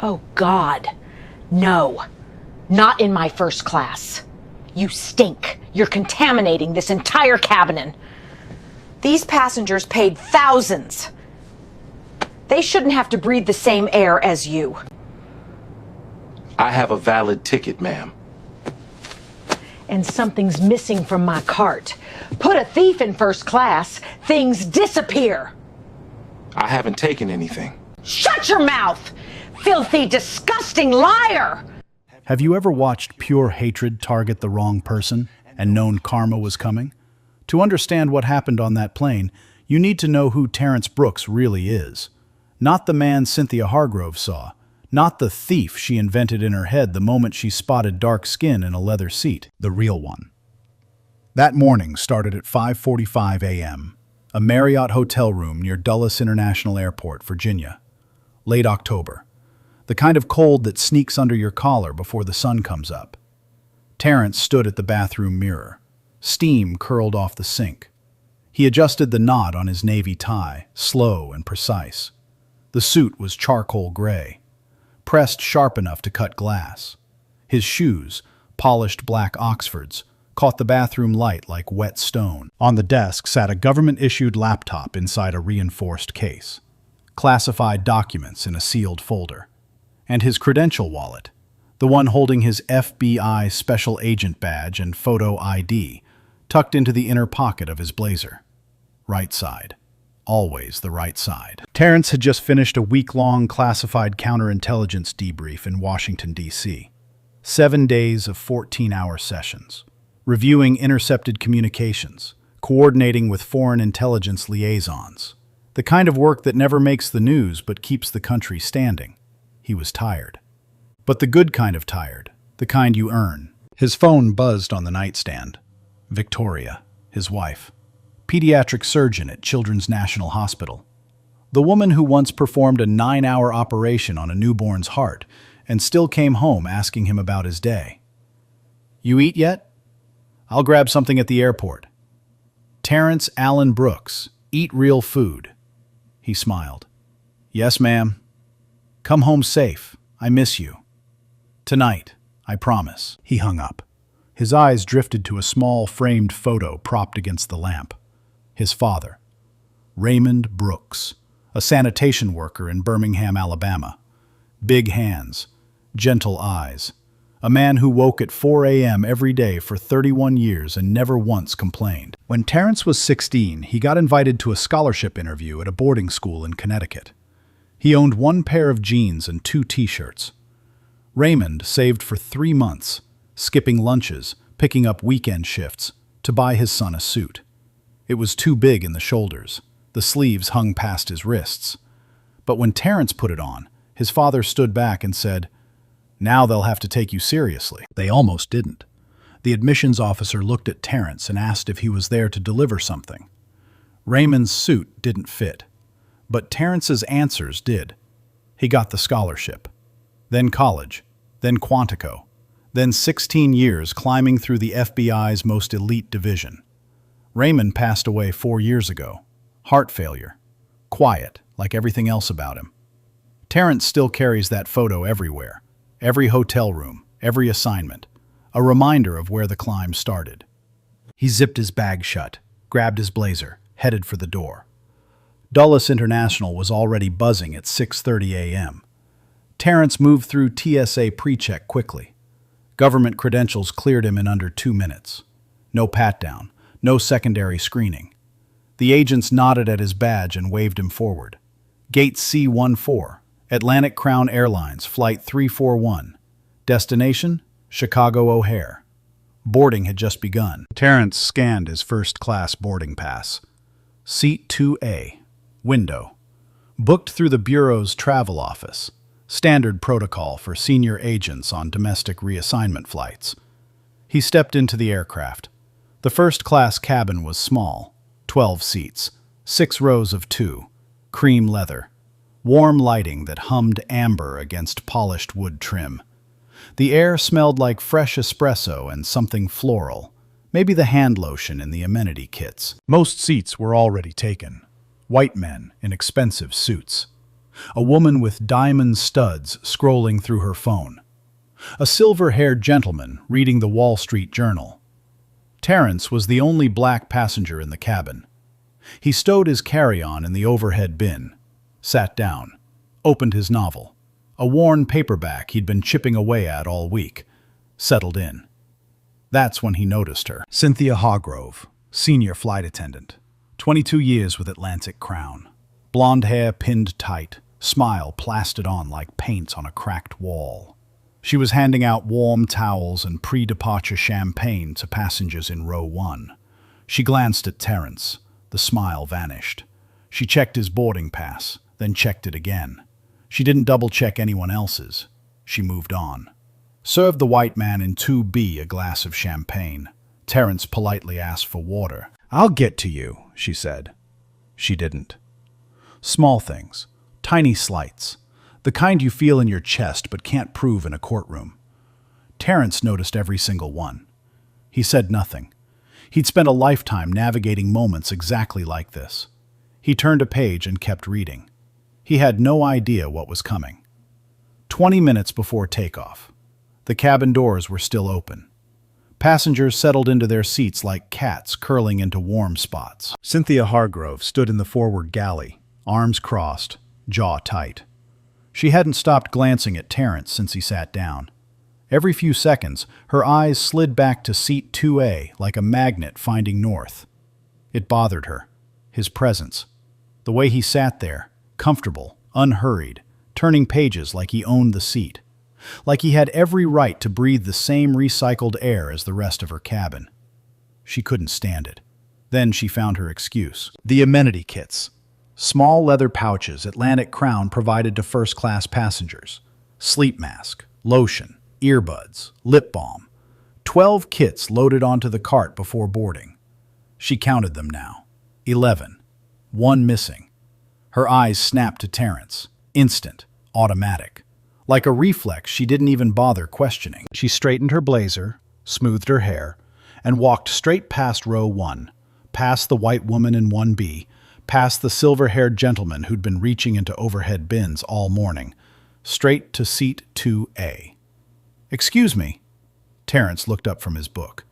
Oh, God. No. Not in my first class. You stink. You're contaminating this entire cabin. These passengers paid thousands. They shouldn't have to breathe the same air as you. I have a valid ticket, ma'am. And something's missing from my cart. Put a thief in first class, things disappear. I haven't taken anything. Shut your mouth! Filthy, disgusting liar! Have you ever watched pure hatred target the wrong person and known karma was coming? To understand what happened on that plane, you need to know who Terrence Brooks really is. Not the man Cynthia Hargrove saw, not the thief she invented in her head the moment she spotted dark skin in a leather seat, the real one. That morning started at 5:45 a.m., a Marriott hotel room near Dulles International Airport, Virginia. Late October. The kind of cold that sneaks under your collar before the sun comes up. Terrence stood at the bathroom mirror. Steam curled off the sink. He adjusted the knot on his navy tie, slow and precise. The suit was charcoal gray, pressed sharp enough to cut glass. His shoes, polished black Oxfords, caught the bathroom light like wet stone. On the desk sat a government-issued laptop inside a reinforced case, classified documents in a sealed folder, and his credential wallet, the one holding his FBI special agent badge and photo ID, tucked into the inner pocket of his blazer. Right side. Always the right side. Terrence had just finished a week-long classified counterintelligence debrief in Washington, D.C. 7 days of 14-hour sessions, reviewing intercepted communications, coordinating with foreign intelligence liaisons. The kind of work that never makes the news but keeps the country standing. He was tired. But the good kind of tired, the kind you earn. His phone buzzed on the nightstand. Victoria, his wife. Pediatric surgeon at Children's National Hospital. The woman who once performed a 9-hour operation on a newborn's heart and still came home asking him about his day. "You eat yet? I'll grab something at the airport." Terrence Allen Brooks, eat real food. He smiled. "Yes, ma'am. Come home safe. I miss you. Tonight, I promise." He hung up. His eyes drifted to a small framed photo propped against the lamp. His father, Raymond Brooks, a sanitation worker in Birmingham, Alabama. Big hands, gentle eyes. A man who woke at 4 a.m. every day for 31 years and never once complained. When Terrence was 16, he got invited to a scholarship interview at a boarding school in Connecticut. He owned one pair of jeans and 2 t-shirts. Raymond saved for 3 months, skipping lunches, picking up weekend shifts, to buy his son a suit. It was too big in the shoulders. The sleeves hung past his wrists. But when Terrence put it on, his father stood back and said, "Now they'll have to take you seriously." They almost didn't. The admissions officer looked at Terrence and asked if he was there to deliver something. Raymond's suit didn't fit, but Terrence's answers did. He got the scholarship, then college, then Quantico, then 16 years climbing through the FBI's most elite division. Raymond passed away 4 years ago. Heart failure. Quiet, like everything else about him. Terrence still carries that photo everywhere. Every hotel room, every assignment. A reminder of where the climb started. He zipped his bag shut, grabbed his blazer, headed for the door. Dulles International was already buzzing at 6:30 a.m. Terrence moved through TSA pre-check quickly. Government credentials cleared him in under 2 minutes. No pat-down. No secondary screening. The agents nodded at his badge and waved him forward. Gate C-14, Atlantic Crown Airlines, Flight 341. Destination, Chicago O'Hare. Boarding had just begun. Terrence scanned his first-class boarding pass. Seat 2A. Window. Booked through the Bureau's travel office. Standard protocol for senior agents on domestic reassignment flights. He stepped into the aircraft. The first-class cabin was small, 12 seats, 6 rows of 2, cream leather, warm lighting that hummed amber against polished wood trim. The air smelled like fresh espresso and something floral, maybe the hand lotion in the amenity kits. Most seats were already taken. White men in expensive suits. A woman with diamond studs scrolling through her phone. A silver-haired gentleman reading the Wall Street Journal. Terrence was the only black passenger in the cabin. He stowed his carry-on in the overhead bin, sat down, opened his novel, a worn paperback he'd been chipping away at all week, settled in. That's when he noticed her. Cynthia Hargrove, senior flight attendant, 22 years with Atlantic Crown. Blonde hair pinned tight, smile plastered on like paint on a cracked wall. She was handing out warm towels and pre-departure champagne to passengers in row 1. She glanced at Terrence. The smile vanished. She checked his boarding pass, then checked it again. She didn't double-check anyone else's. She moved on. Served the white man in 2B a glass of champagne. Terrence politely asked for water. "I'll get to you," she said. She didn't. Small things, tiny slights, the kind you feel in your chest but can't prove in a courtroom. Terrence noticed every single one. He said nothing. He'd spent a lifetime navigating moments exactly like this. He turned a page and kept reading. He had no idea what was coming. 20 minutes before takeoff. The cabin doors were still open. Passengers settled into their seats like cats curling into warm spots. Cynthia Hargrove stood in the forward galley, arms crossed, jaw tight. She hadn't stopped glancing at Terrence since he sat down. Every few seconds, her eyes slid back to seat 2A like a magnet finding north. It bothered her. His presence. The way he sat there, comfortable, unhurried, turning pages like he owned the seat. Like he had every right to breathe the same recycled air as the rest of her cabin. She couldn't stand it. Then she found her excuse. The amenity kits. Small leather pouches Atlantic Crown provided to first-class passengers. Sleep mask, lotion, earbuds, lip balm. 12 kits loaded onto the cart before boarding. She counted them now. 11. One missing. Her eyes snapped to Terrence. Instant. Automatic. Like a reflex, she didn't even bother questioning. She straightened her blazer, smoothed her hair, and walked straight past row 1, past the white woman in 1B, past the silver-haired gentleman who'd been reaching into overhead bins all morning, straight to seat 2A. "Excuse me." Terrence looked up from his book.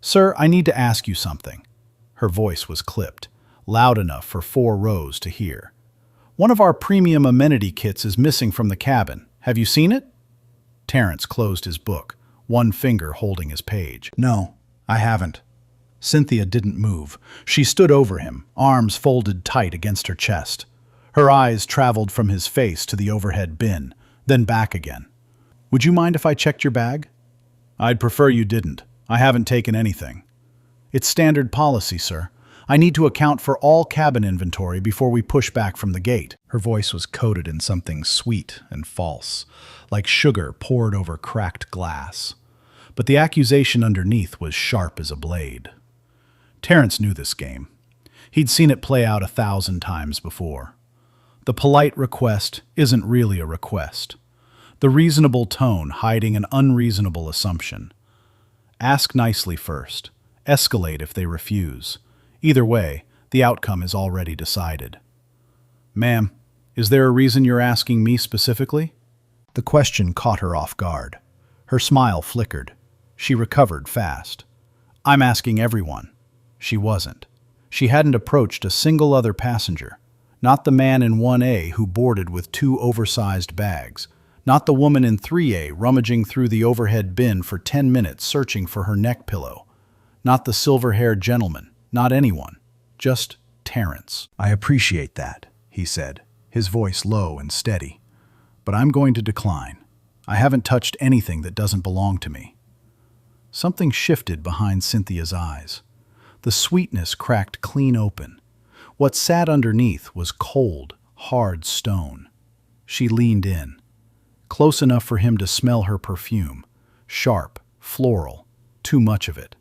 "Sir, I need to ask you something." Her voice was clipped, loud enough for 4 rows to hear. "One of our premium amenity kits is missing from the cabin. Have you seen it?" Terrence closed his book, one finger holding his page. "No, I haven't." Cynthia didn't move. She stood over him, arms folded tight against her chest. Her eyes traveled from his face to the overhead bin, then back again. "Would you mind if I checked your bag?" "I'd prefer you didn't. I haven't taken anything." "It's standard policy, sir. I need to account for all cabin inventory before we push back from the gate." Her voice was coated in something sweet and false, like sugar poured over cracked glass. But the accusation underneath was sharp as a blade. Terrence knew this game. He'd seen it play out 1,000 times before. The polite request isn't really a request. The reasonable tone hiding an unreasonable assumption. Ask nicely first. Escalate if they refuse. Either way, the outcome is already decided. "Ma'am, is there a reason you're asking me specifically?" The question caught her off guard. Her smile flickered. She recovered fast. "I'm asking everyone." She wasn't. She hadn't approached a single other passenger. Not the man in 1A who boarded with 2 oversized bags. Not the woman in 3A rummaging through the overhead bin for 10 minutes searching for her neck pillow. Not the silver-haired gentleman. Not anyone. Just Terrence. "I appreciate that," he said, his voice low and steady. "But I'm going to decline. I haven't touched anything that doesn't belong to me." Something shifted behind Cynthia's eyes. The sweetness cracked clean open. What sat underneath was cold, hard stone. She leaned in, close enough for him to smell her perfume. Sharp, floral, too much of it.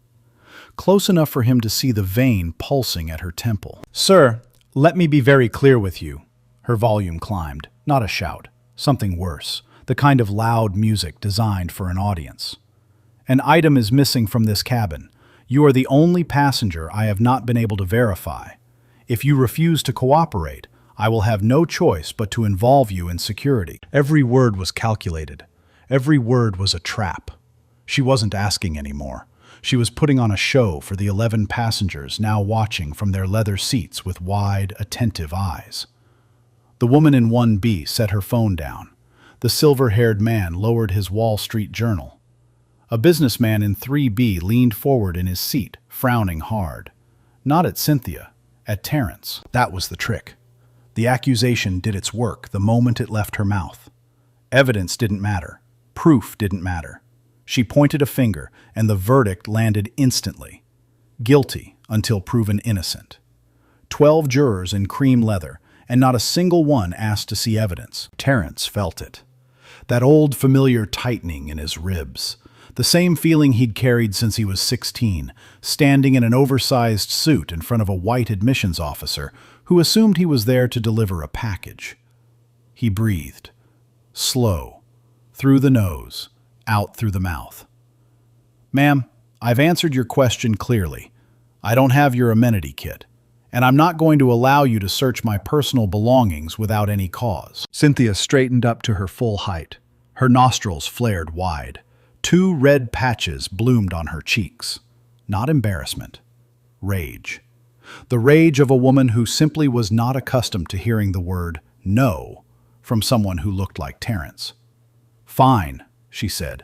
Close enough for him to see the vein pulsing at her temple. "Sir, let me be very clear with you." Her volume climbed, not a shout, something worse, the kind of loud music designed for an audience. "An item is missing from this cabin. You are the only passenger I have not been able to verify. If you refuse to cooperate, I will have no choice but to involve you in security." Every word was calculated. Every word was a trap. She wasn't asking anymore. She was putting on a show for the 11 passengers now watching from their leather seats with wide, attentive eyes. The woman in 1B set her phone down. The silver-haired man lowered his Wall Street Journal. A businessman in 3B leaned forward in his seat, frowning hard. Not at Cynthia, at Terrence. That was the trick. The accusation did its work the moment it left her mouth. Evidence didn't matter. Proof didn't matter. She pointed a finger, and the verdict landed instantly. Guilty until proven innocent. 12 jurors in cream leather, and not a single one asked to see evidence. Terrence felt it. That old familiar tightening in his ribs. The same feeling he'd carried since he was 16, standing in an oversized suit in front of a white admissions officer who assumed he was there to deliver a package. He breathed. Slow. Through the nose, out through the mouth. "Ma'am, I've answered your question clearly. I don't have your amenity kit, and I'm not going to allow you to search my personal belongings without any cause." Cynthia straightened up to her full height. Her nostrils flared wide. 2 red patches bloomed on her cheeks. Not embarrassment. Rage. The rage of a woman who simply was not accustomed to hearing the word no from someone who looked like Terrence. "Fine," she said.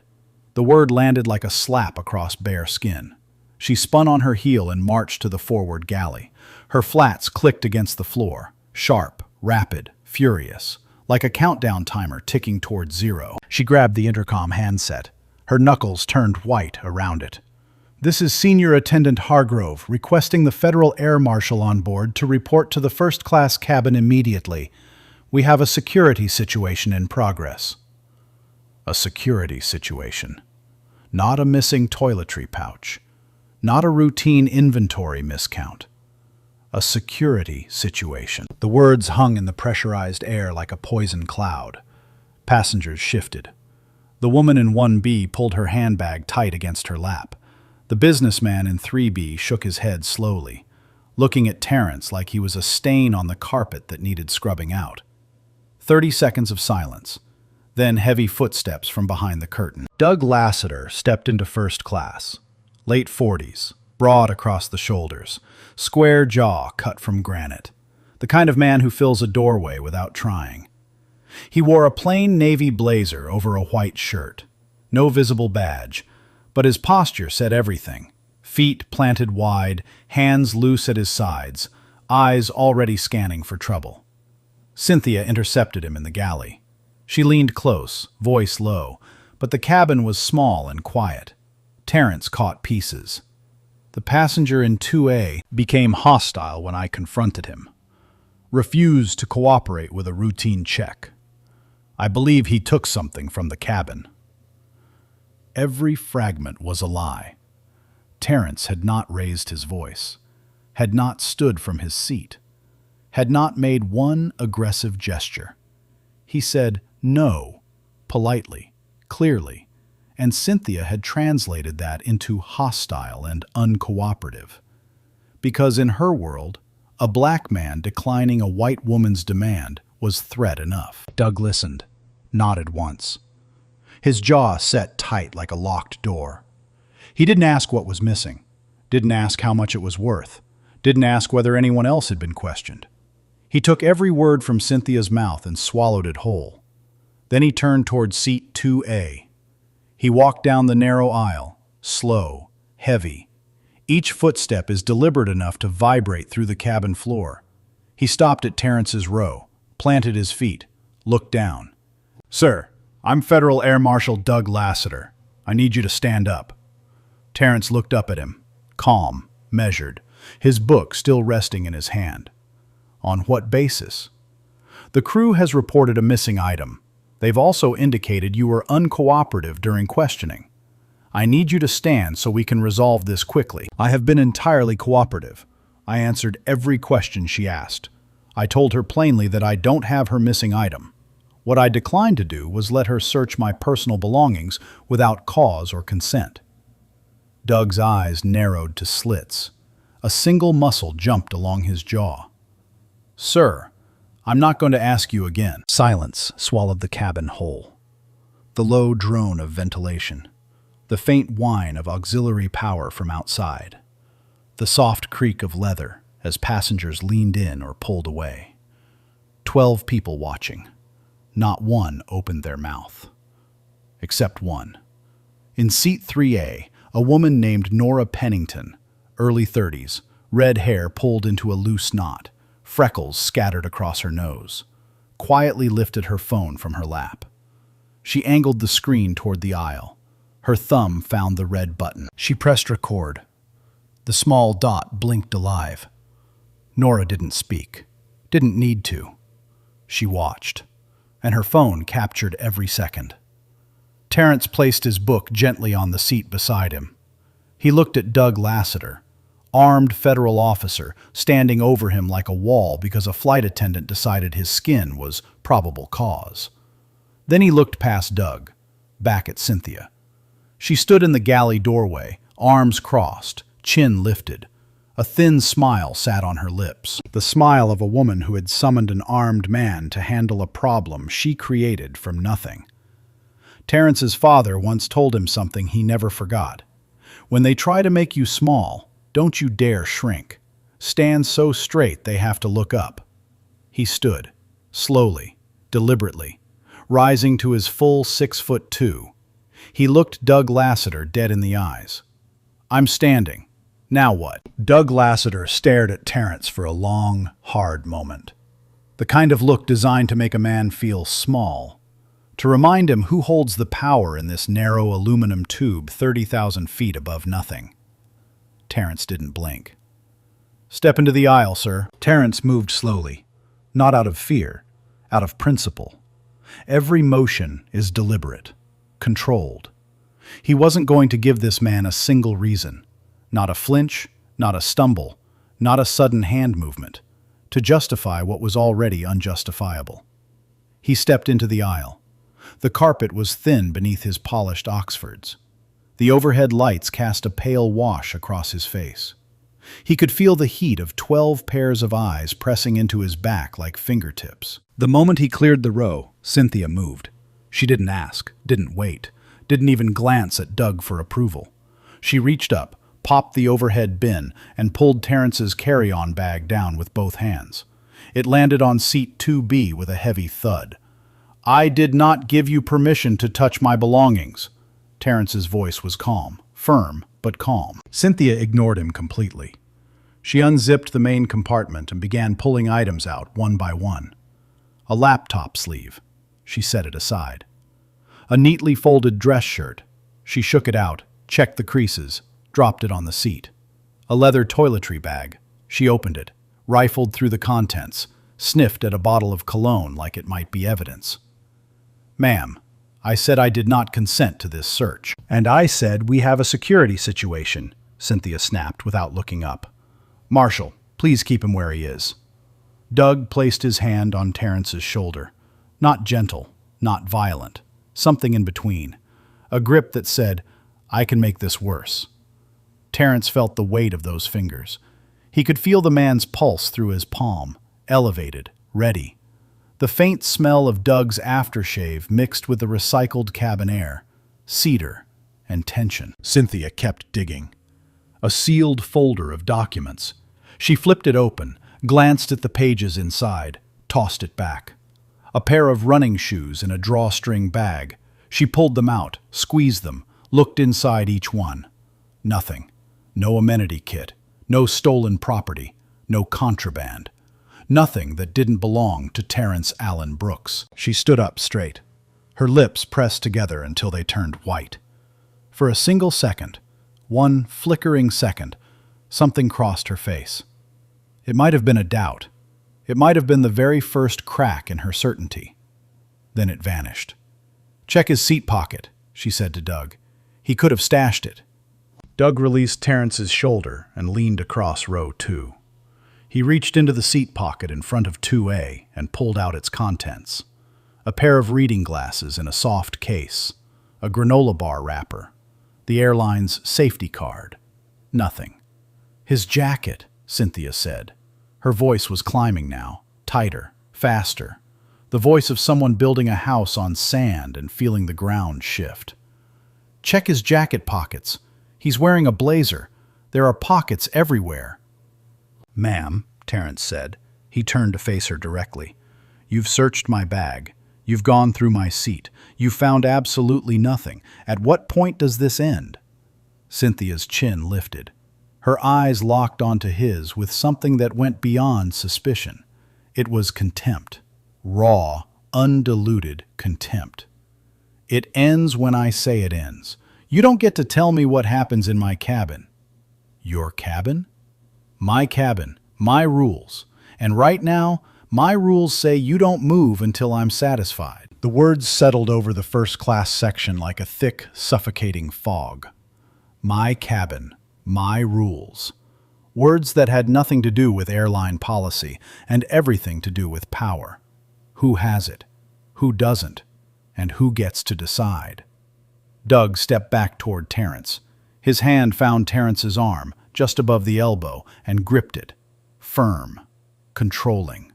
The word landed like a slap across bare skin. She spun on her heel and marched to the forward galley. Her flats clicked against the floor, sharp, rapid, furious, like a countdown timer ticking towards 0. She grabbed the intercom handset. Her knuckles turned white around it. "This is Senior Attendant Hargrove, requesting the Federal Air Marshal on board to report to the first-class cabin immediately. We have a security situation in progress." A security situation. Not a missing toiletry pouch. Not a routine inventory miscount. A security situation. The words hung in the pressurized air like a poison cloud. Passengers shifted. The woman in 1B pulled her handbag tight against her lap. The businessman in 3B shook his head slowly, looking at Terrence like he was a stain on the carpet that needed scrubbing out. 30 seconds of silence, then heavy footsteps from behind the curtain. Doug Lassiter stepped into first class. Late 40s, broad across the shoulders, square jaw cut from granite. The kind of man who fills a doorway without trying. He wore a plain navy blazer over a white shirt. No visible badge, but his posture said everything. Feet planted wide, hands loose at his sides, eyes already scanning for trouble. Cynthia intercepted him in the galley. She leaned close, voice low, but the cabin was small and quiet. Terrence caught pieces. The passenger in 2A became hostile when I confronted him. Refused to cooperate with a routine check. I believe he took something from the cabin. Every fragment was a lie. Terrence had not raised his voice, had not stood from his seat, had not made one aggressive gesture. He said no, politely, clearly, and Cynthia had translated that into hostile and uncooperative. Because in her world, a black man declining a white woman's demand was threat enough. Doug listened, nodded once. His jaw set tight like a locked door. He didn't ask what was missing, didn't ask how much it was worth, didn't ask whether anyone else had been questioned. He took every word from Cynthia's mouth and swallowed it whole. Then he turned toward seat 2A. He walked down the narrow aisle, slow, heavy. Each footstep is deliberate enough to vibrate through the cabin floor. He stopped at Terrence's row, planted his feet, looked down. "Sir, I'm Federal Air Marshal Doug Lassiter. I need you to stand up." Terrence looked up at him, calm, measured, his book still resting in his hand. "On what basis?" "The crew has reported a missing item. They've also indicated you were uncooperative during questioning. I need you to stand so we can resolve this quickly." "I have been entirely cooperative. I answered every question she asked. I told her plainly that I don't have her missing item. What I declined to do was let her search my personal belongings without cause or consent." Doug's eyes narrowed to slits. A single muscle jumped along his jaw. "Sir, I'm not going to ask you again. Silence swallowed the cabin whole. The low drone of ventilation. The faint whine of auxiliary power from outside. The soft creak of leather as passengers leaned in or pulled away. 12 people watching. Not one opened their mouth. Except one. In seat 3A, a woman named Nora Pennington, early 30s, red hair pulled into a loose knot, freckles scattered across her nose, quietly lifted her phone from her lap. She angled the screen toward the aisle. Her thumb found the red button. She pressed record. The small dot blinked alive. Nora didn't speak. Didn't need to. She watched, and her phone captured every second. Terrence placed his book gently on the seat beside him. He looked at Doug Lassiter, armed federal officer, standing over him like a wall because a flight attendant decided his skin was probable cause. Then he looked past Doug, back at Cynthia. She stood in the galley doorway, arms crossed, chin lifted. A thin smile sat on her lips, the smile of a woman who had summoned an armed man to handle a problem she created from nothing. Terrence's father once told him something he never forgot. When they try to make you small, don't you dare shrink. Stand so straight they have to look up. He stood, slowly, deliberately, rising to his full 6'2". He looked Doug Lassiter dead in the eyes. I'm standing. Now what? Doug Lassiter stared at Terrence for a long, hard moment. The kind of look designed to make a man feel small, to remind him who holds the power in this narrow aluminum tube 30,000 feet above nothing. Terrence didn't blink. Step into the aisle, sir. Terrence moved slowly, not out of fear, out of principle. Every motion is deliberate, controlled. He wasn't going to give this man a single reason. Not a flinch, not a stumble, not a sudden hand movement, to justify what was already unjustifiable. He stepped into the aisle. The carpet was thin beneath his polished Oxfords. The overhead lights cast a pale wash across his face. He could feel the heat of 12 pairs of eyes pressing into his back like fingertips. The moment he cleared the row, Cynthia moved. She didn't ask, didn't wait, didn't even glance at Doug for approval. She reached up, popped the overhead bin, and pulled Terrence's carry-on bag down with both hands. It landed on seat 2B with a heavy thud. I did not give you permission to touch my belongings. Terrence's voice was calm, firm, but calm. Cynthia ignored him completely. She unzipped the main compartment and began pulling items out one by one. A laptop sleeve. She set it aside. A neatly folded dress shirt. She shook it out, checked the creases, dropped it on the seat. A leather toiletry bag. She opened it, rifled through the contents, sniffed at a bottle of cologne like it might be evidence. Ma'am, I said I did not consent to this search. And I said we have a security situation, Cynthia snapped without looking up. Marshal, please keep him where he is. Doug placed his hand on Terrence's shoulder. Not gentle, not violent, something in between. A grip that said, I can make this worse. Terrence felt the weight of those fingers. He could feel the man's pulse through his palm, elevated, ready. The faint smell of Doug's aftershave mixed with the recycled cabin air, cedar, and tension. Cynthia kept digging. A sealed folder of documents. She flipped it open, glanced at the pages inside, tossed it back. A pair of running shoes in a drawstring bag. She pulled them out, squeezed them, looked inside each one. Nothing. No amenity kit. No stolen property. No contraband. Nothing that didn't belong to Terrence Allen Brooks. She stood up straight. Her lips pressed together until they turned white. For a single second, one flickering second, something crossed her face. It might have been a doubt. It might have been the very first crack in her certainty. Then it vanished. Check his seat pocket, she said to Doug. He could have stashed it. Doug released Terrence's shoulder and leaned across row 2. He reached into the seat pocket in front of 2A and pulled out its contents. A pair of reading glasses in a soft case, a granola bar wrapper, the airline's safety card. Nothing. His jacket, Cynthia said. Her voice was climbing now, tighter, faster. The voice of someone building a house on sand and feeling the ground shift. Check his jacket pockets. He's wearing a blazer. There are pockets everywhere. "Ma'am," Terrence said. He turned to face her directly. "You've searched my bag. You've gone through my seat. You've found absolutely nothing. At what point does this end?" Cynthia's chin lifted. Her eyes locked onto his with something that went beyond suspicion. It was contempt. Raw, undiluted contempt. "It ends when I say it ends. You don't get to tell me what happens in my cabin." "Your cabin?" "My cabin. My rules. And right now, my rules say you don't move until I'm satisfied." The words settled over the first-class section like a thick, suffocating fog. My cabin. My rules. Words that had nothing to do with airline policy and everything to do with power. Who has it? Who doesn't? And who gets to decide? Doug stepped back toward Terrence. His hand found Terrence's arm, just above the elbow, and gripped it. Firm. Controlling.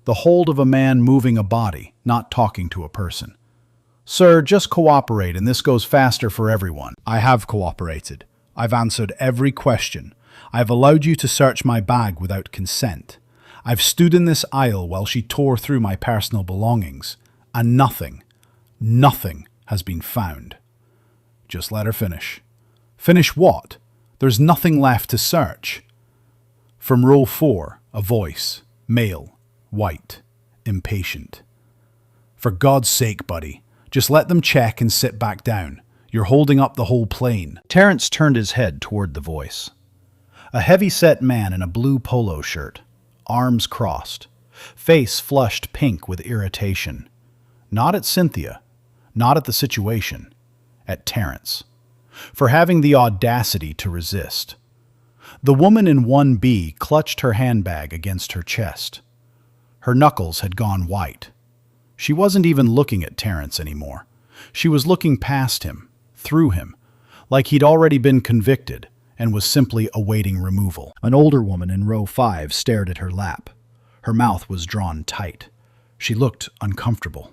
The hold of a man moving a body, not talking to a person. "Sir, just cooperate and this goes faster for everyone." "I have cooperated. I've answered every question. I've allowed you to search my bag without consent. I've stood in this aisle while she tore through my personal belongings, and nothing has been found." "Just let her finish." "Finish what? There's nothing left to search." From row 4, a voice, male, white, impatient. "For God's sake, buddy, just let them check and sit back down. You're holding up the whole plane." Terrence turned his head toward the voice. A heavy-set man in a blue polo shirt, arms crossed, face flushed pink with irritation. Not at Cynthia, not at the situation, at Terrence, for having the audacity to resist. The woman in 1B clutched her handbag against her chest. Her knuckles had gone white. She wasn't even looking at Terrence anymore. She was looking past him, through him, like he'd already been convicted and was simply awaiting removal. An older woman in row 5 stared at her lap. Her mouth was drawn tight. She looked uncomfortable,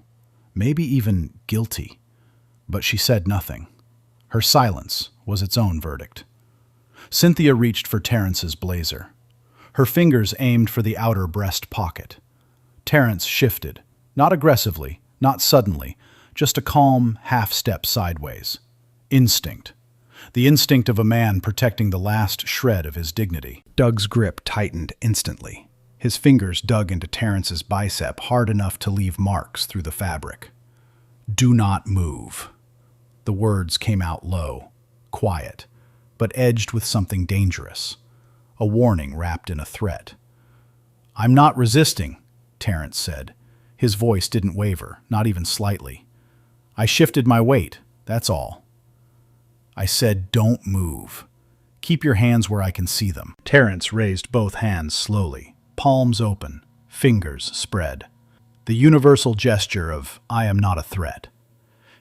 maybe even guilty, but she said nothing. Her silence was its own verdict. Cynthia reached for Terrence's blazer. Her fingers aimed for the outer breast pocket. Terrence shifted, not aggressively, not suddenly, just a calm half-step sideways. Instinct. The instinct of a man protecting the last shred of his dignity. Doug's grip tightened instantly. His fingers dug into Terrence's bicep hard enough to leave marks through the fabric. "Do not move." The words came out low, quiet, but edged with something dangerous. A warning wrapped in a threat. "I'm not resisting," Terrence said. His voice didn't waver, not even slightly. "I shifted my weight, that's all." "I said don't move. Keep your hands where I can see them." Terrence raised both hands slowly, palms open, fingers spread. The universal gesture of "I am not a threat."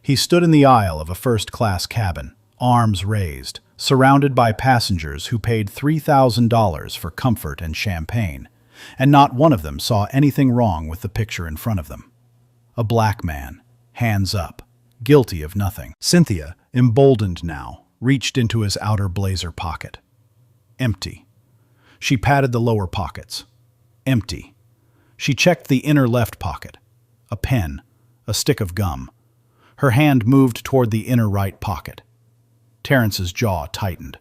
He stood in the aisle of a first-class cabin, arms raised, surrounded by passengers who paid $3,000 for comfort and champagne, and not one of them saw anything wrong with the picture in front of them. A black man, hands up, guilty of nothing. Cynthia, emboldened now, reached into his outer blazer pocket. Empty. She patted the lower pockets. Empty. She checked the inner left pocket. A pen, a stick of gum. Her hand moved toward the inner right pocket. Terrence's jaw tightened.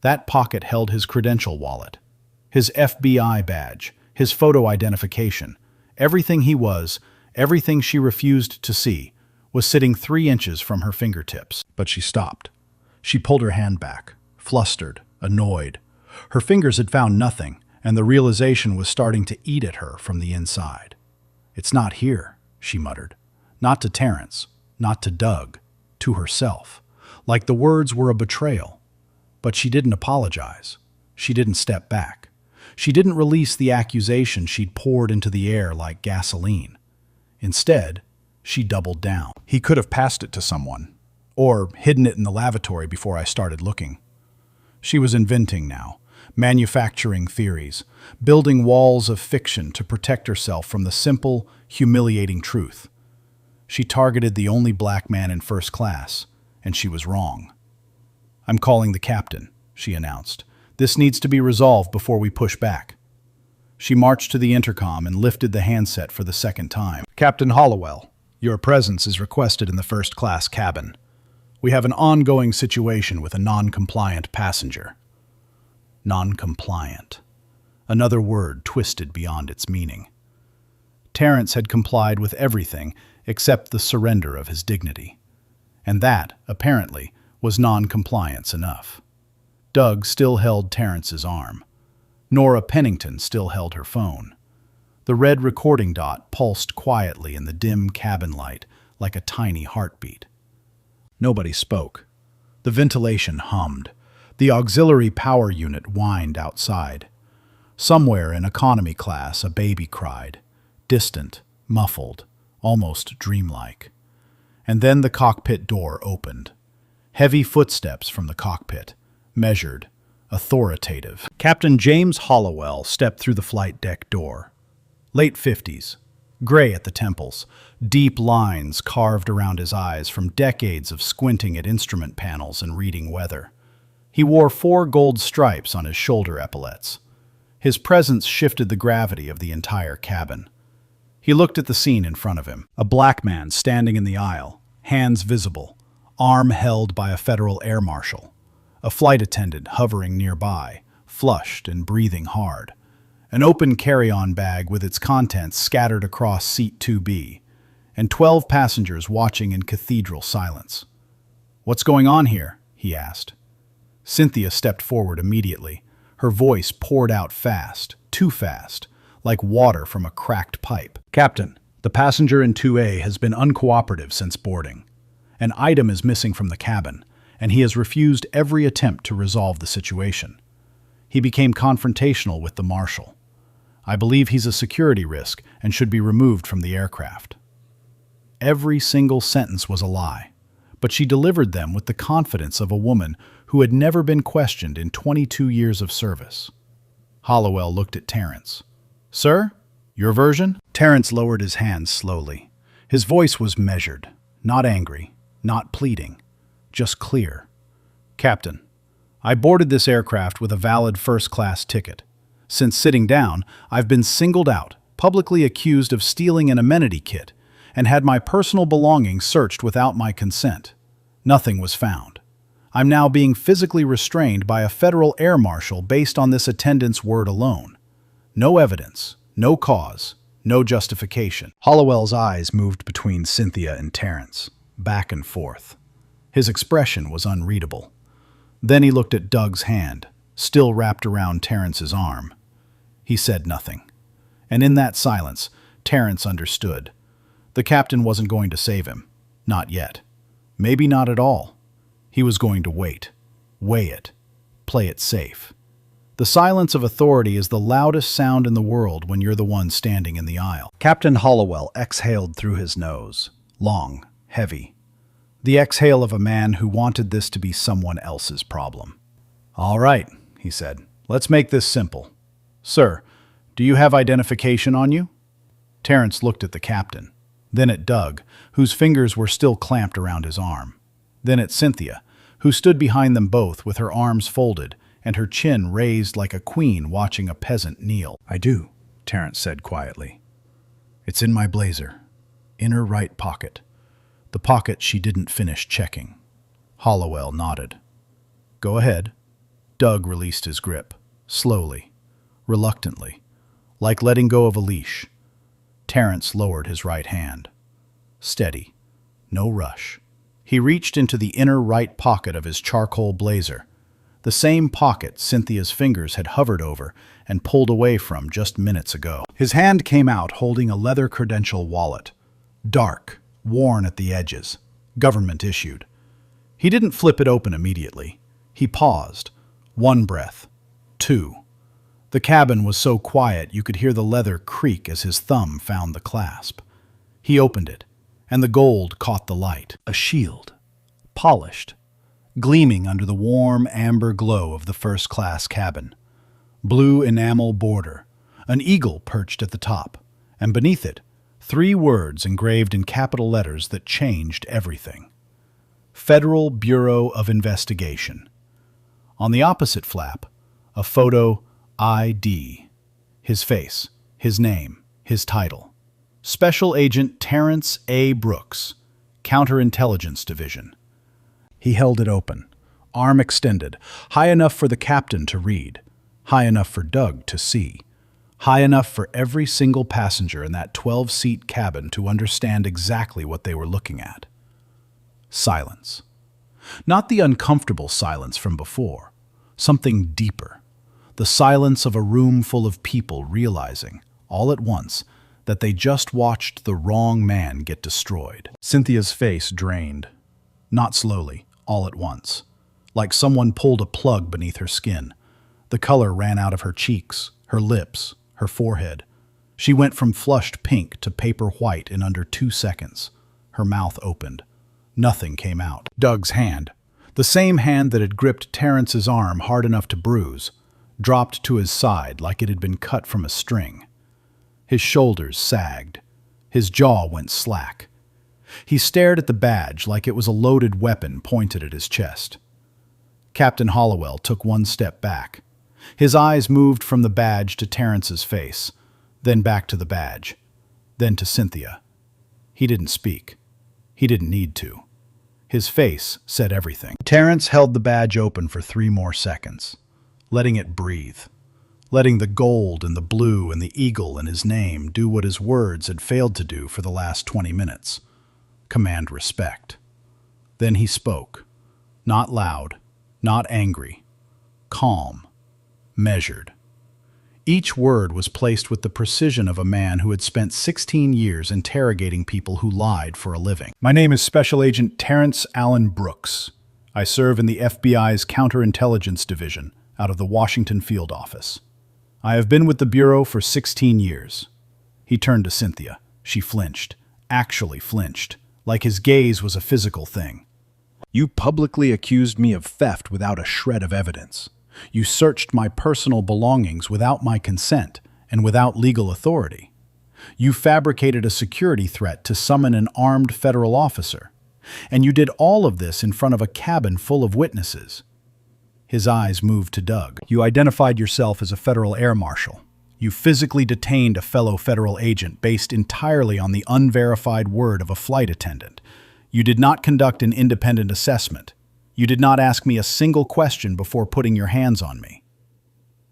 That pocket held his credential wallet, his FBI badge, his photo identification. Everything he was, everything she refused to see, was sitting 3 inches from her fingertips. But she stopped. She pulled her hand back, flustered, annoyed. Her fingers had found nothing, and the realization was starting to eat at her from the inside. "It's not here," she muttered. Not to Terrence, not to Doug, to herself. Like the words were a betrayal. But she didn't apologize. She didn't step back. She didn't release the accusation she'd poured into the air like gasoline. Instead, she doubled down. "He could have passed it to someone, or hidden it in the lavatory before I started looking." She was inventing now, manufacturing theories, building walls of fiction to protect herself from the simple, humiliating truth. She targeted the only black man in first class, and she was wrong. "I'm calling the captain," she announced. "This needs to be resolved before we push back." She marched to the intercom and lifted the handset for the second time. "Captain Hollowell, your presence is requested in the first-class cabin. We have an ongoing situation with a non-compliant passenger." Non-compliant. Another word twisted beyond its meaning. Terrence had complied with everything except the surrender of his dignity. And that, apparently, was non-compliance enough. Doug still held Terrence's arm. Nora Pennington still held her phone. The red recording dot pulsed quietly in the dim cabin light like a tiny heartbeat. Nobody spoke. The ventilation hummed. The auxiliary power unit whined outside. Somewhere in economy class, a baby cried, distant, muffled, almost dreamlike. And then the cockpit door opened. Heavy footsteps from the cockpit, measured, authoritative. Captain James Hollowell stepped through the flight deck door. Late 50s, gray at the temples, deep lines carved around his eyes from decades of squinting at instrument panels and reading weather. He wore 4 gold stripes on his shoulder epaulets. His presence shifted the gravity of the entire cabin. He looked at the scene in front of him. A black man standing in the aisle, hands visible, arm held by a federal air marshal. A flight attendant hovering nearby, flushed and breathing hard. An open carry-on bag with its contents scattered across seat 2B, and 12 passengers watching in cathedral silence. "What's going on here?" he asked. Cynthia stepped forward immediately. Her voice poured out fast, too fast, like water from a cracked pipe. "Captain, the passenger in 2A has been uncooperative since boarding. An item is missing from the cabin, and he has refused every attempt to resolve the situation. He became confrontational with the marshal. I believe he's a security risk and should be removed from the aircraft." Every single sentence was a lie, but she delivered them with the confidence of a woman who had never been questioned in 22 years of service. Hollowell looked at Terrence. "Sir, your version?" Terrence lowered his hands slowly. His voice was measured, not angry, not pleading, just clear. "Captain, I boarded this aircraft with a valid first-class ticket. Since sitting down, I've been singled out, publicly accused of stealing an amenity kit, and had my personal belongings searched without my consent. Nothing was found. I'm now being physically restrained by a federal air marshal based on this attendant's word alone. No evidence, no cause, no justification." Hollowell's eyes moved between Cynthia and Terrence, back and forth. His expression was unreadable. Then he looked at Doug's hand, still wrapped around Terrence's arm. He said nothing. And in that silence, Terrence understood. The captain wasn't going to save him. Not yet. Maybe not at all. He was going to wait. Weigh it. Play it safe. The silence of authority is the loudest sound in the world when you're the one standing in the aisle. Captain Hollowell exhaled through his nose. Long, heavy. The exhale of a man who wanted this to be someone else's problem. "All right," he said. "Let's make this simple. Sir, do you have identification on you?" Terrence looked at the captain, then at Doug, whose fingers were still clamped around his arm, then at Cynthia, who stood behind them both with her arms folded and her chin raised like a queen watching a peasant kneel. "I do," Terrence said quietly. "It's in my blazer, inner right pocket, the pocket she didn't finish checking." Hollowell nodded. "Go ahead." Doug released his grip, slowly, reluctantly, like letting go of a leash. Terrence lowered his right hand. Steady, no rush. He reached into the inner right pocket of his charcoal blazer, the same pocket Cynthia's fingers had hovered over and pulled away from just minutes ago. His hand came out holding a leather credential wallet, dark, worn at the edges, government issued. He didn't flip it open immediately. He paused. 1 breath. 2. The cabin was so quiet you could hear the leather creak as his thumb found the clasp. He opened it, and the gold caught the light. A shield, polished, gleaming under the warm amber glow of the first-class cabin. blue enamel border, an eagle perched at the top, and beneath it, 3 words engraved in capital letters that changed everything. Federal Bureau of Investigation. On the opposite flap, a photo ID. His face, his name, his title. Special Agent Terrence A. Brooks, Counterintelligence Division. He held it open, arm extended, high enough for the captain to read, high enough for Doug to see, high enough for every single passenger in that 12-seat cabin to understand exactly what they were looking at. Silence. Not the uncomfortable silence from before, something deeper. The silence of a room full of people realizing, all at once, that they just watched the wrong man get destroyed. Cynthia's face drained. Not slowly, all at once. Like someone pulled a plug beneath her skin. The color ran out of her cheeks, her lips, her forehead. She went from flushed pink to paper white in under 2 seconds. Her mouth opened. Nothing came out. Doug's hand, the same hand that had gripped Terrence's arm hard enough to bruise, dropped to his side like it had been cut from a string. His shoulders sagged. His jaw went slack. He stared at the badge like it was a loaded weapon pointed at his chest. Captain Hollowell took 1 step back. His eyes moved from the badge to Terrence's face, then back to the badge, then to Cynthia. He didn't speak. He didn't need to. His face said everything. Terrence held the badge open for 3 more seconds, letting it breathe, letting the gold and the blue and the eagle in his name do what his words had failed to do for the last 20 minutes. Command respect. Then he spoke, not loud, not angry, calm, measured. Each word was placed with the precision of a man who had spent 16 years interrogating people who lied for a living. My name is Special Agent Terrence Allen Brooks. I serve in the FBI's Counterintelligence Division out of the Washington Field Office. I have been with the Bureau for 16 years. He turned to Cynthia. She flinched, actually flinched, like his gaze was a physical thing. You publicly accused me of theft without a shred of evidence. You searched my personal belongings without my consent and without legal authority. You fabricated a security threat to summon an armed federal officer. And you did all of this in front of a cabin full of witnesses. His eyes moved to Doug. You identified yourself as a federal air marshal. You physically detained a fellow federal agent based entirely on the unverified word of a flight attendant. You did not conduct an independent assessment. You did not ask me a single question before putting your hands on me.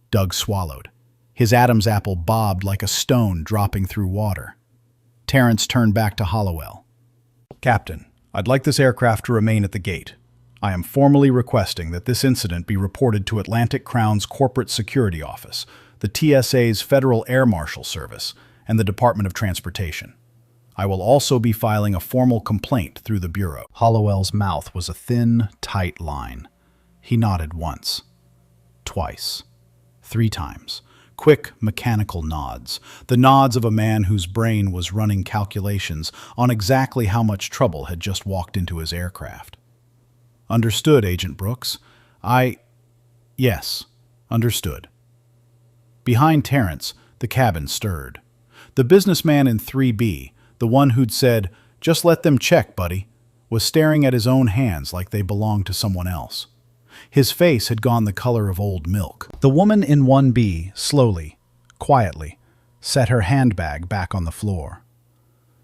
Doug swallowed. His Adam's apple bobbed like a stone dropping through water. Terrence turned back to Hollowell. Captain, I'd like this aircraft to remain at the gate. I am formally requesting that this incident be reported to Atlantic Crown's Corporate Security Office, the TSA's Federal Air Marshal Service, and the Department of Transportation. I will also be filing a formal complaint through the Bureau. Hollowell's mouth was a thin, tight line. He nodded once, twice, 3 times. Quick, mechanical nods. The nods of a man whose brain was running calculations on exactly how much trouble had just walked into his aircraft. Understood, Agent Brooks. Yes, understood. Behind Terrence, the cabin stirred. The businessman in 3B, the one who'd said, "Just let them check, buddy," was staring at his own hands like they belonged to someone else. His face had gone the color of old milk. The woman in 1B, slowly, quietly, set her handbag back on the floor.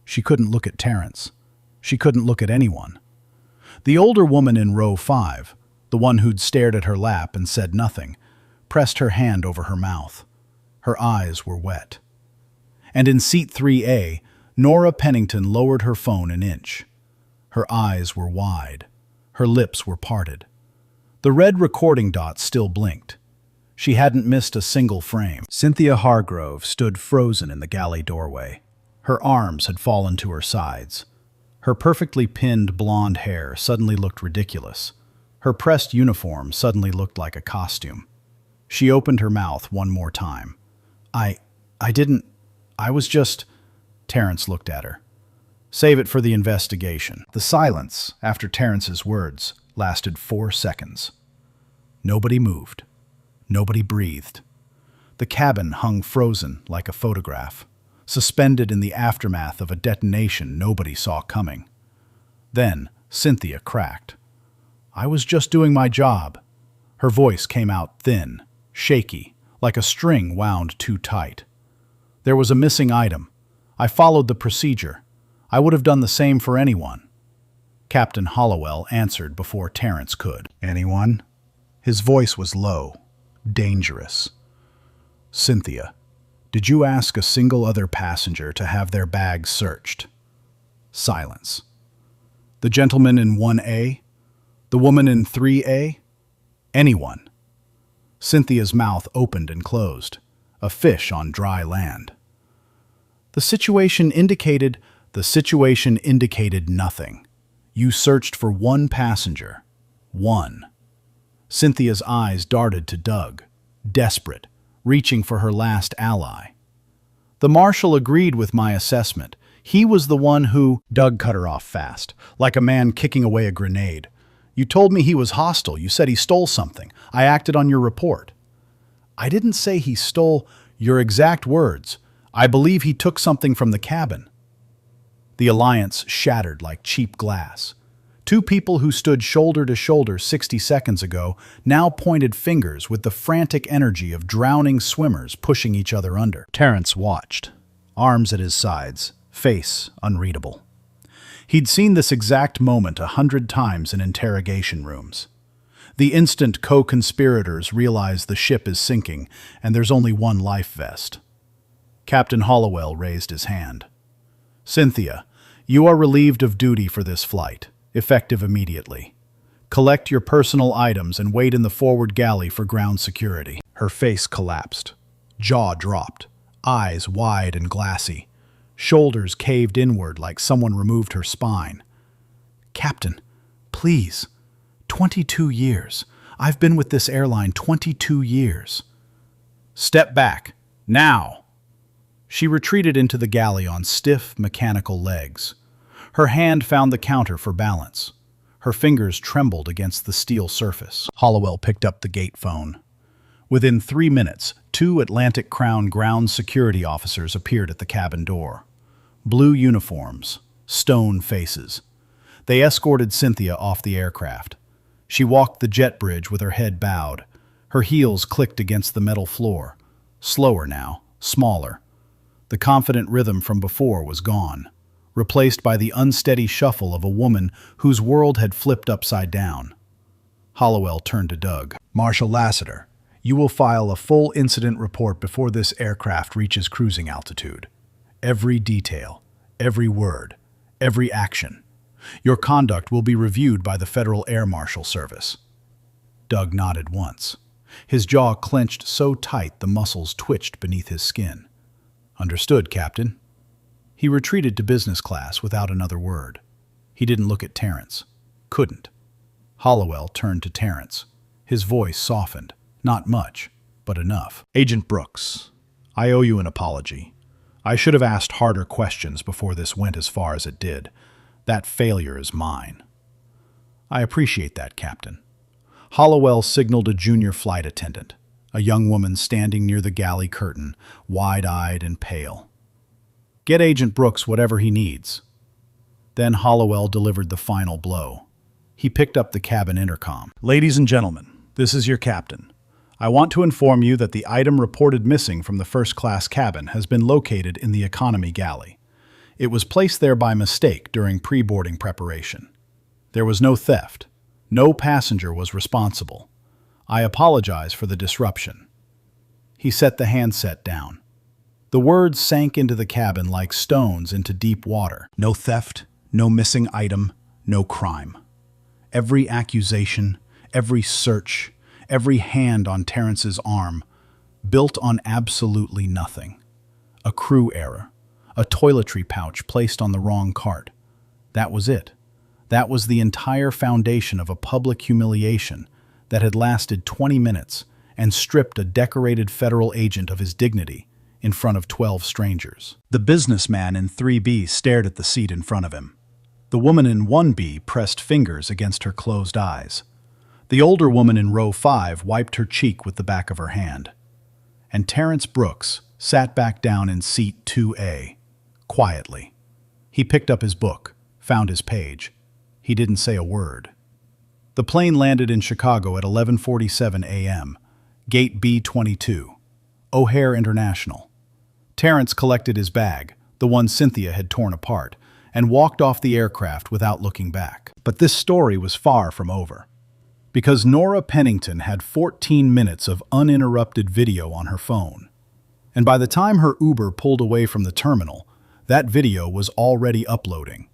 She couldn't look at Terrence. She couldn't look at anyone. The older woman in row 5, the one who'd stared at her lap and said nothing, pressed her hand over her mouth. Her eyes were wet. And in seat 3A, Nora Pennington lowered her phone an inch. Her eyes were wide. Her lips were parted. The red recording dot still blinked. She hadn't missed a single frame. Cynthia Hargrove stood frozen in the galley doorway. Her arms had fallen to her sides. Her perfectly pinned blonde hair suddenly looked ridiculous. Her pressed uniform suddenly looked like a costume. She opened her mouth one more time. I was just... Terrence looked at her. Save it for the investigation. The silence, after Terrence's words, lasted 4 seconds. Nobody moved. Nobody breathed. The cabin hung frozen like a photograph, suspended in the aftermath of a detonation nobody saw coming. Then Cynthia cracked. "I was just doing my job." Her voice came out thin, shaky, like a string wound too tight. "There was a missing item. I followed the procedure. I would have done the same for anyone." Captain Hollowell answered before Terrence could. "Anyone?" His voice was low, dangerous. "Cynthia, did you ask a single other passenger to have their bags searched?" Silence. "The gentleman in 1A? The woman in 3A? Anyone?" Cynthia's mouth opened and closed, a fish on dry land. The situation indicated nothing. You searched for one passenger. One. Cynthia's eyes darted to Doug, desperate, reaching for her last ally. "The marshal agreed with my assessment. He was the one who—" Doug cut her off fast, like a man kicking away a grenade. "You told me he was hostile. You said he stole something. I acted on your report." "I didn't say he stole your exact words. I believe he took something from the cabin." The alliance shattered like cheap glass. Two people who stood shoulder to shoulder 60 seconds ago now pointed fingers with the frantic energy of drowning swimmers pushing each other under. Terrence watched, arms at his sides, face unreadable. He'd seen this exact moment 100 times in interrogation rooms. The instant co-conspirators realize the ship is sinking and there's only one life vest. Captain Hollowell raised his hand. "Cynthia, you are relieved of duty for this flight, effective immediately. Collect your personal items and wait in the forward galley for ground security." Her face collapsed, jaw dropped, eyes wide and glassy, shoulders caved inward like someone removed her spine. "Captain, please. 22 years. I've been with this airline 22 years. Step back, now." She retreated into the galley on stiff, mechanical legs. Her hand found the counter for balance. Her fingers trembled against the steel surface. Hollowell picked up the gate phone. Within 3 minutes, 2 Atlantic Crown ground security officers appeared at the cabin door. Blue uniforms, stone faces. They escorted Cynthia off the aircraft. She walked the jet bridge with her head bowed. Her heels clicked against the metal floor. Slower now, smaller. The confident rhythm from before was gone, replaced by the unsteady shuffle of a woman whose world had flipped upside down. Hollowell turned to Doug. "Marshal Lassiter, you will file a full incident report before this aircraft reaches cruising altitude. Every detail, every word, every action. Your conduct will be reviewed by the Federal Air Marshal Service." Doug nodded once. His jaw clenched so tight the muscles twitched beneath his skin. "Understood, Captain." He retreated to business class without another word. He didn't look at Terrence. Couldn't. Hollowell turned to Terrence. His voice softened. Not much, but enough. "Agent Brooks, I owe you an apology. I should have asked harder questions before this went as far as it did. That failure is mine." "I appreciate that, Captain." Hollowell signaled a junior flight attendant, a young woman standing near the galley curtain, wide-eyed and pale. "Get Agent Brooks whatever he needs." Then Hollowell delivered the final blow. He picked up the cabin intercom. "Ladies and gentlemen, this is your captain. I want to inform you that the item reported missing from the first-class cabin has been located in the economy galley. It was placed there by mistake during pre-boarding preparation. There was no theft. No passenger was responsible. I apologize for the disruption." He set the handset down. The words sank into the cabin like stones into deep water. No theft, no missing item, no crime. Every accusation, every search, every hand on Terrence's arm, built on absolutely nothing. A crew error, a toiletry pouch placed on the wrong cart. That was it. That was the entire foundation of a public humiliation that had lasted 20 minutes and stripped a decorated federal agent of his dignity in front of 12 strangers. The businessman in 3B stared at the seat in front of him. The woman in 1B pressed fingers against her closed eyes. The older woman in row 5 wiped her cheek with the back of her hand. and Terrence Brooks sat back down in seat 2A, quietly. He picked up his book, found his page. He didn't say a word. The plane landed in Chicago at 11:47 a.m., Gate B-22, O'Hare International. Terrence collected his bag, the one Cynthia had torn apart, and walked off the aircraft without looking back. But this story was far from over. Because Nora Pennington had 14 minutes of uninterrupted video on her phone. And by the time her Uber pulled away from the terminal, that video was already uploading.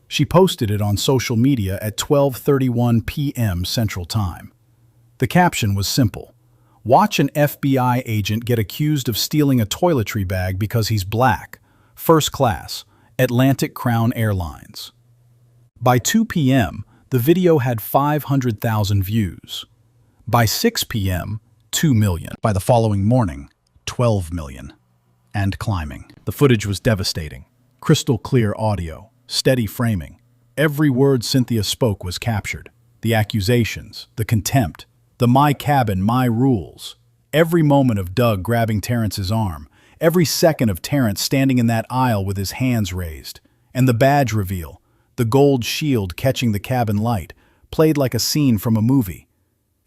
She posted it on social media at 12:31 p.m. Central Time. The caption was simple: "Watch an FBI agent get accused of stealing a toiletry bag because he's black. First class, Atlantic Crown Airlines." By 2 p.m., the video had 500,000 views. By 6 p.m., 2 million. By the following morning, 12 million. And climbing. The footage was devastating. Crystal clear audio, steady framing. Every word Cynthia spoke was captured. The accusations, the contempt, the "my cabin, my rules." Every moment of Doug grabbing Terrence's arm, every second of Terrence standing in that aisle with his hands raised, and the badge reveal, the gold shield catching the cabin light, played like a scene from a movie.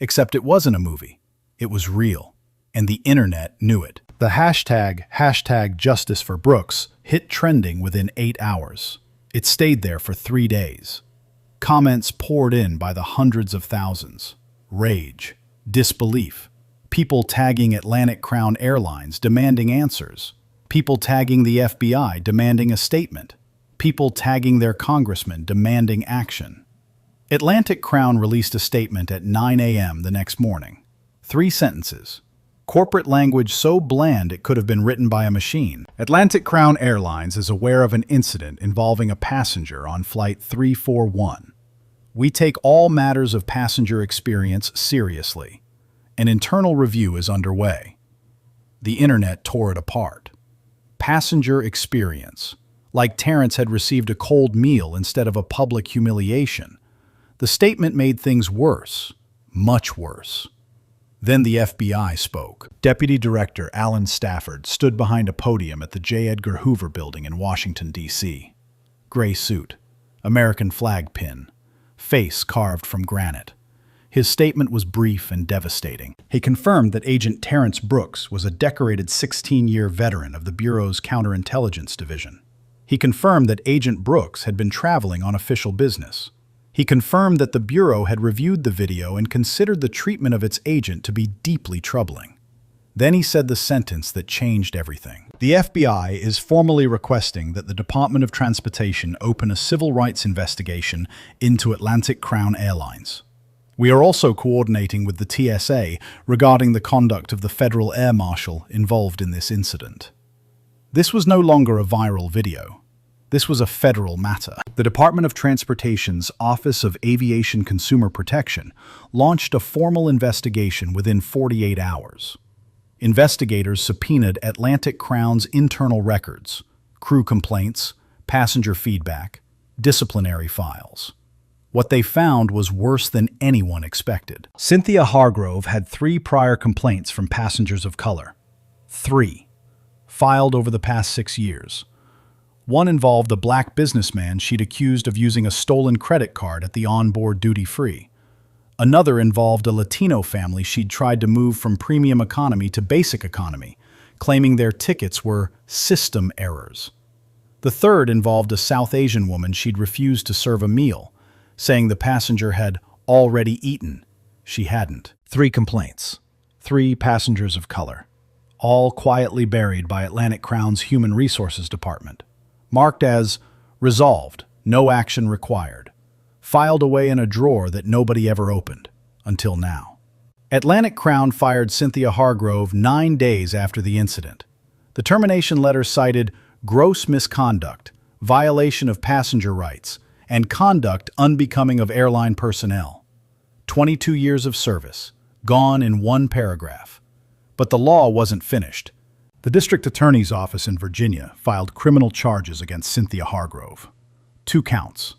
Except it wasn't a movie. It was real. And the internet knew it. The hashtag Justice for Brooks hit trending within 8 hours. It stayed there for 3 days. Comments poured in by the hundreds of thousands. Rage, disbelief, people tagging Atlantic Crown Airlines demanding answers, people tagging the FBI demanding a statement, people tagging their congressman demanding action. Atlantic Crown released a statement at 9 a.m. the next morning. 3 sentences. Corporate language so bland it could have been written by a machine. Atlantic Crown Airlines is aware of an incident involving a passenger on Flight 341. We take all matters of passenger experience seriously. An internal review is underway. The internet tore it apart. Passenger experience. Like Terrence had received a cold meal instead of a public humiliation. The statement made things worse, much worse. Then the FBI spoke. Deputy Director Alan Stafford stood behind a podium at the J. Edgar Hoover Building in Washington, D.C. Gray suit, American flag pin, face carved from granite. His statement was brief and devastating. He confirmed that Agent Terrence Brooks was a decorated 16-year veteran of the Bureau's Counterintelligence Division. He confirmed that Agent Brooks had been traveling on official business. He confirmed that the Bureau had reviewed the video and considered the treatment of its agent to be deeply troubling. Then he said the sentence that changed everything. The FBI is formally requesting that the Department of Transportation open a civil rights investigation into Atlantic Crown Airlines. We are also coordinating with the TSA regarding the conduct of the federal air marshal involved in this incident. This was no longer a viral video. This was a federal matter. The Department of Transportation's Office of Aviation Consumer Protection launched a formal investigation within 48 hours. Investigators subpoenaed Atlantic Crown's internal records, crew complaints, passenger feedback, disciplinary files. What they found was worse than anyone expected. Cynthia Hargrove had 3 prior complaints from passengers of color. 3. Filed over the past 6 years. One involved a black businessman she'd accused of using a stolen credit card at the onboard duty-free. Another involved a Latino family she'd tried to move from premium economy to basic economy, claiming their tickets were system errors. The third involved a South Asian woman she'd refused to serve a meal, saying the passenger had already eaten. She hadn't. 3 complaints. 3 passengers of color. All quietly buried by Atlantic Crown's Human Resources Department. Marked as resolved, no action required. Filed away in a drawer that nobody ever opened, until now. Atlantic Crown fired Cynthia Hargrove 9 days after the incident. The termination letter cited gross misconduct, violation of passenger rights, and conduct unbecoming of airline personnel. 22 years of service, gone in 1 paragraph. But the law wasn't finished. The District Attorney's Office in Virginia filed criminal charges against Cynthia Hargrove. 2 counts.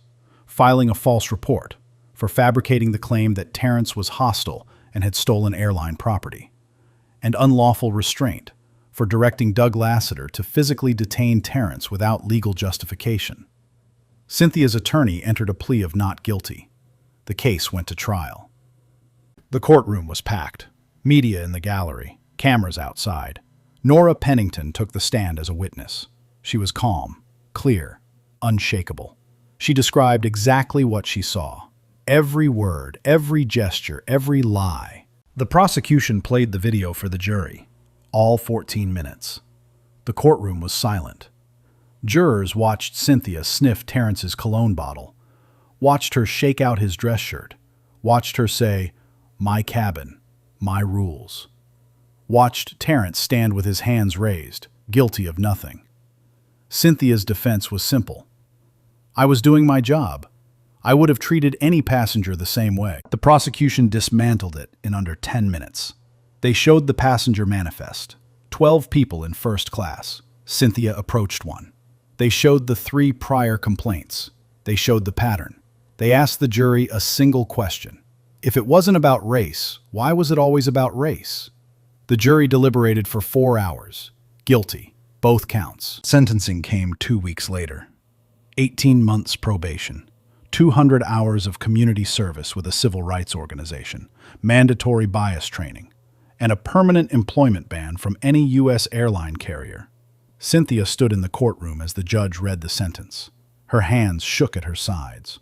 Filing a false report for fabricating the claim that Terrence was hostile and had stolen airline property. and unlawful restraint for directing Doug Lassiter to physically detain Terrence without legal justification. Cynthia's attorney entered a plea of not guilty. The case went to trial. The courtroom was packed. Media in the gallery, cameras outside. Nora Pennington took the stand as a witness. She was calm, clear, unshakable. She described exactly what she saw. Every word, every gesture, every lie. The prosecution played the video for the jury, all 14 minutes. The courtroom was silent. Jurors watched Cynthia sniff Terrence's cologne bottle, watched her shake out his dress shirt, watched her say, "My cabin, my rules." Watched Terrence stand with his hands raised, guilty of nothing. Cynthia's defense was simple. "I was doing my job. I would have treated any passenger the same way." The prosecution dismantled it in under 10 minutes. They showed the passenger manifest. 12 people in first class. Cynthia approached one. They showed the 3 prior complaints. They showed the pattern. They asked the jury a single question. If it wasn't about race, why was it always about race? The jury deliberated for 4 hours. Guilty. Both counts. Sentencing came 2 weeks later. 18 months probation. 200 hours of community service with a civil rights organization. Mandatory bias training. And a permanent employment ban from any U.S. airline carrier. Cynthia stood in the courtroom as the judge read the sentence. Her hands shook at her sides.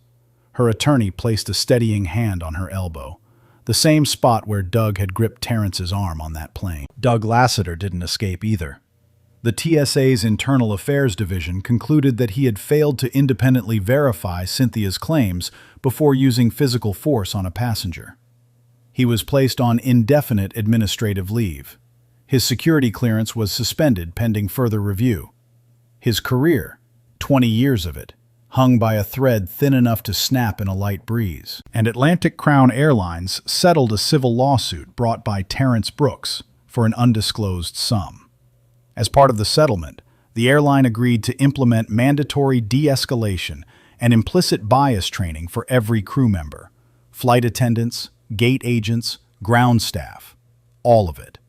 Her attorney placed a steadying hand on her elbow, the same spot where Doug had gripped Terrence's arm on that plane. Doug Lassiter didn't escape either. The TSA's Internal Affairs Division concluded that he had failed to independently verify Cynthia's claims before using physical force on a passenger. He was placed on indefinite administrative leave. His security clearance was suspended pending further review. His career, 20 years of it, hung by a thread thin enough to snap in a light breeze. And Atlantic Crown Airlines settled a civil lawsuit brought by Terrence Brooks for an undisclosed sum. As part of the settlement, the airline agreed to implement mandatory de-escalation and implicit bias training for every crew member, flight attendants, gate agents, ground staff, all of it.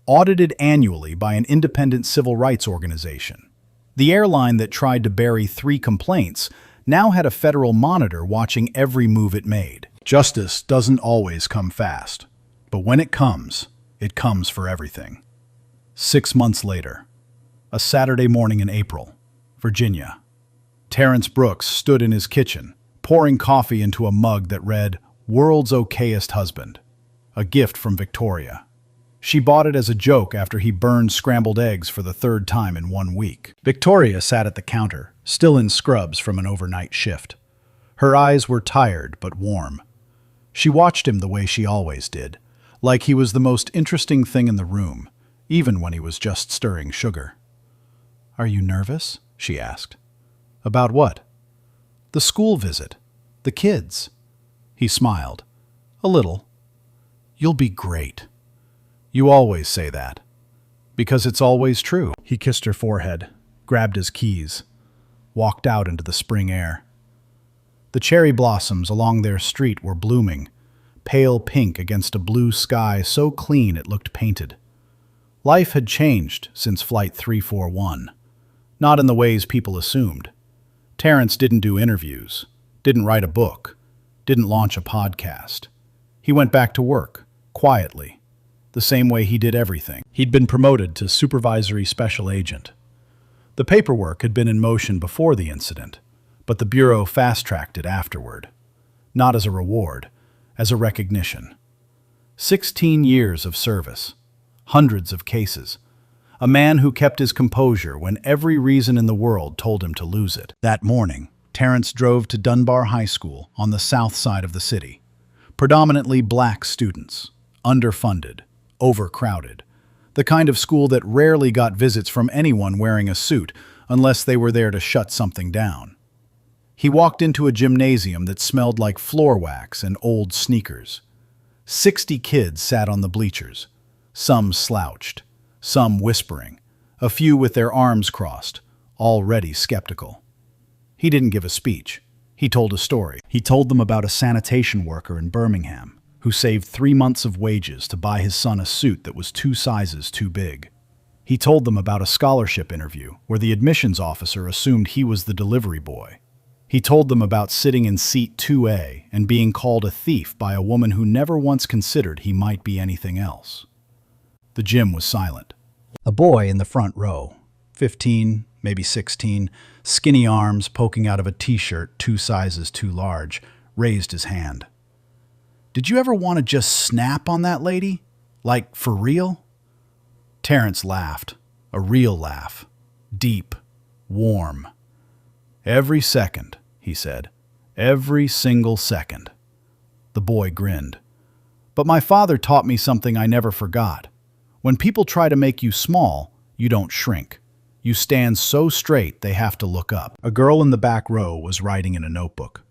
Audited annually by an independent civil rights organization. The airline that tried to bury 3 complaints now had a federal monitor watching every move it made. Justice doesn't always come fast, but when it comes for everything. 6 months later, a Saturday morning in April, Virginia. Terrence Brooks stood in his kitchen, pouring coffee into a mug that read, "World's Okayest Husband," a gift from Victoria. She bought it as a joke after he burned scrambled eggs for the 3rd time in 1 week. Victoria sat at the counter, still in scrubs from an overnight shift. Her eyes were tired but warm. She watched him the way she always did, like he was the most interesting thing in the room, even when he was just stirring sugar. "Are you nervous?" she asked. "About what?" "The school visit. The kids." He smiled. "A little." "You'll be great. You always say that. Because it's always true." He kissed her forehead, grabbed his keys, walked out into the spring air. The cherry blossoms along their street were blooming, pale pink against a blue sky so clean it looked painted. Life had changed since Flight 341. Not in the ways people assumed. Terrence didn't do interviews, didn't write a book, didn't launch a podcast. He went back to work, quietly, the same way he did everything. He'd been promoted to supervisory special agent. The paperwork had been in motion before the incident, but the Bureau fast-tracked it afterward. Not as a reward, as a recognition. 16 years of service, hundreds of cases, a man who kept his composure when every reason in the world told him to lose it. That morning, Terrence drove to Dunbar High School on the south side of the city. Predominantly black students, underfunded, overcrowded, the kind of school that rarely got visits from anyone wearing a suit unless they were there to shut something down. He walked into a gymnasium that smelled like floor wax and old sneakers. 60 kids sat on the bleachers, some slouched, some whispering, a few with their arms crossed, already skeptical. He didn't give a speech. He told a story. He told them about a sanitation worker in Birmingham who who saved 3 months of wages to buy his son a suit that was 2 sizes too big. He told them about a scholarship interview where the admissions officer assumed he was the delivery boy. He told them about sitting in seat 2A and being called a thief by a woman who never once considered he might be anything else. The gym was silent. A boy in the front row, 15, maybe 16, skinny arms poking out of a t-shirt 2 sizes too large, raised his hand. "Did you ever want to just snap on that lady? Like, for real?" Terrence laughed, a real laugh, deep, warm. "Every second," he said. "Every single second." The boy grinned. "But my father taught me something I never forgot. When people try to make you small, you don't shrink. You stand so straight they have to look up." A girl in the back row was writing in a notebook.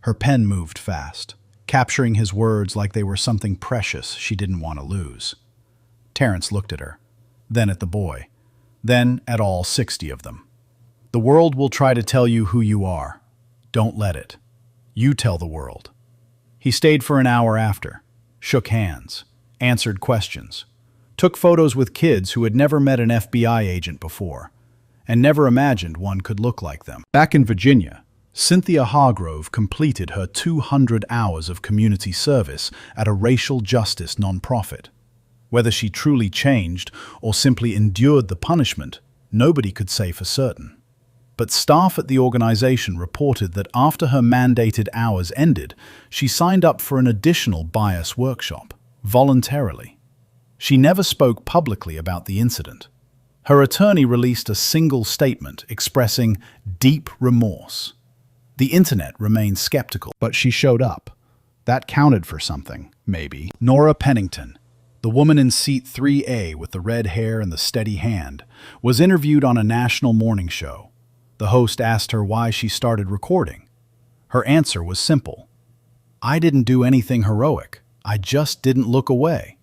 Her pen moved fast, capturing his words like they were something precious she didn't want to lose. Terrence looked at her, then at the boy, then at all 60 of them. "The world will try to tell you who you are. Don't let it. You tell the world." He stayed for an hour after, shook hands, answered questions, took photos with kids who had never met an FBI agent before, and never imagined one could look like them. Back in Virginia, Cynthia Hargrove completed her 200 hours of community service at a racial justice nonprofit. Whether she truly changed or simply endured the punishment, nobody could say for certain. But staff at the organization reported that after her mandated hours ended, she signed up for an additional bias workshop, voluntarily. She never spoke publicly about the incident. Her attorney released a single statement expressing deep remorse. The internet remained skeptical, but she showed up. That counted for something, maybe. Nora Pennington, the woman in seat 3A with the red hair and the steady hand, was interviewed on a national morning show. The host asked her why she started recording. Her answer was simple. "I didn't do anything heroic. I just didn't look away."